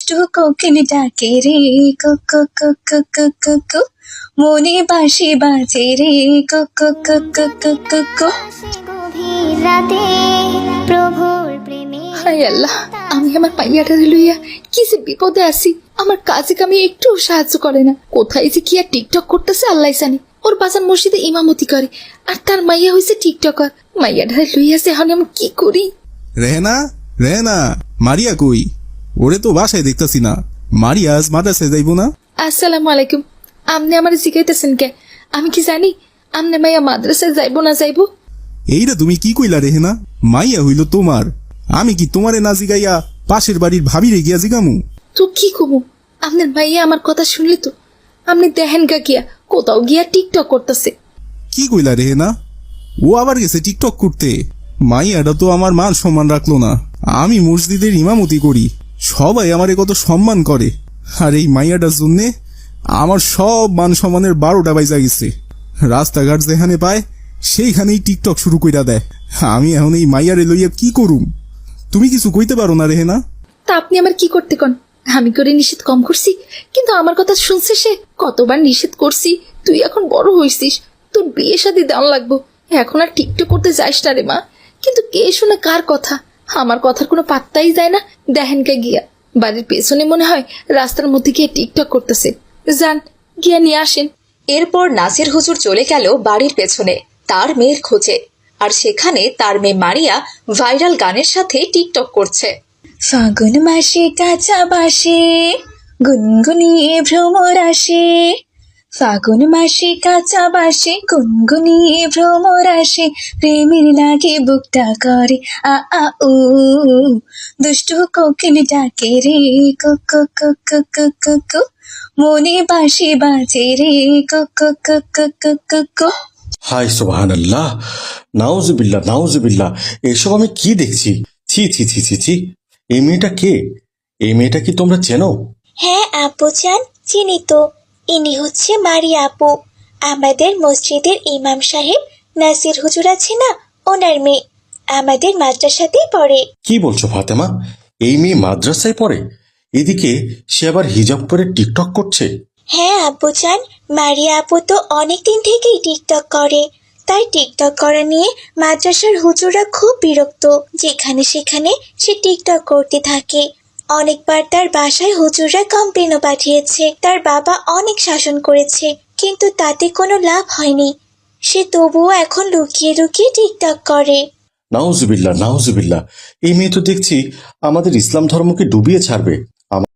দুষ্টু কোকিল ডাকে রে কোকো কোকো কোকো কো, মনে বাঁশি বাজে রে কোকো কোকো কোকো কো। হায় আল্লাহ, আমি আমার মাইয়াটারে লইয়া কি যে বিপদে আছি। আমার কাজে কামে একটু সাহায্য করে না। কোথায় যে কি আর টিকটক করতেছে আল্লাহ জানে। ওর বাজান মসজিদে ইমামতি করে, আর তার মাইয়া হয়েছে টিকটকার। মাইয়াটারে লইয়া যে এখন আমি কি করি? রেহেনা, রেহেনা, মারিয়া কই? ওরে তো বাসায় দেখতেছি না। মারিয়া আজ মাদ্রাসায় যাইব না? আসসালামু আলাইকুম। আপনি আমার জিজ্ঞাইতেছেন কে? আমি কি জানি আপনি মাইয়া মাদ্রাসায় যাইবো না যাইবো? এইটা তুমি কি কইলা রেহেনা? মাইয়া হইল তোমার, আমি কি তোমারে না জিগাইয়া পাশের বাড়ির ভাবিরে গিয়া জিগামু? তো কি কমু? আপনার মাইয়া আমার কথা শুনলি তো? আপনি দেখেন গা গিয়া কোথাও গিয়া টিকটক করতেছে। কি কইলা রেহেনা? ও আবার গেছে টিকটক করতে? মাইয়াটা তো আমার মান সম্মান রাখলো না। আমি মসজিদের ইমামতি করি, সবাই আমারে কত সম্মান করে, আর এই মাইয়াটার জন্যে আমার সব মান সম্মানের 12টা বাজা গেছে। রাস্তাঘাট যেখানে পায় সেইখানেই টিকটক শুরু কইরা দেয়। আমি এখন এই মাইয়ারে লইয়া কি করুম? তুমি কিছু কইতে পারো না রেহেনা? তা আপনি আমার কি করতে কন? আমি করে নিষেধ কম করছি, কিন্তু আমার কথা শুনছে সে। কতবার নিষেধ করছি, তুই এখন বড় হইছিস, তোর বিয়ে শাদী দেওয়া লাগবো, এখন আর টিকটক করতে যাইস না রে মা। কিন্তু কে শোনে কার কথা? আমার কথার কোনো পাত্তাই যায় না। দেখেন কে গিয়া বাড়ির পেছনে মনে হয় রাস্তার মধ্যে গিয়ে টিকটক করতেছে। যান গিয়া নিয়ে আসেন। এরপর নাসির হুজুর চলে গেল বাড়ির পেছনে তার মেয়ের খোঁজে, আর সেখানে তার মেয়ে মারিয়া ভাইরাল গানের সাথে টিকটক করছে। ফাগুন মাসে কাঁচা বাসে গুনগুনিয়ে ভ্রমর আসে, ফাগুন মাসে কাঁচা বাসে গুনগুনিয়ে ভ্রমর আসে, প্রেমের লাগে বুকটা করে আ আ উ, দুষ্টু কোকিল ডাকে রে কোকো কোকো কোকো কো, মনে বাঁশি বাজে রে কোকো কোকো কোকো কো। হায় সুবহানাল্লাহ, নাউজুবিল্লাহ নাউজুবিল্লাহ, এসব আমি কি দেখছি? ছি ছি ছি ছি ছি, এই মেয়েটা কে? এই মেয়েটা কি তোমরা চেনো? হ্যাঁ আপু চান, চিনি তো। ইনি হচ্ছে মারিয়া আপু, আমাদের মসজিদের ইমাম সাহেব নাসির হুজুর আছে না, ওনার মেয়ে। আমাদের মাদ্রাসাতেই পড়ে। কি বলছো ফাতেমা? এই মেয়ে মাদ্রাসায় পড়ে, এদিকে সে আবার হিজাব পরে টিকটক করছে? হ্যাঁ আপু চান, মারিয়া আপু তো অনেকদিন থেকেই টিকটক করে। তাই টিকটক করা নিয়ে মাদ্রাসার হুজুররা খুব বিরক্ত। যেখানে সেখানে সে টিকটক করতে থাকে। অনেকবার তার বাসায় হুজুররা কমপ্লেনও পাঠিয়েছে। তার বাবা অনেক শাসন করেছে, কিন্তু তাতে কোনো লাভ হয়নি। সে তবুও এখন লুকিয়ে লুকিয়ে টিকটক করে। নাউজুবিল্লাহ নাউজুবিল্লাহ, এই মেয়ে তো দেখছি আমাদের ইসলাম ধর্মকে ডুবিয়ে ছাড়বে।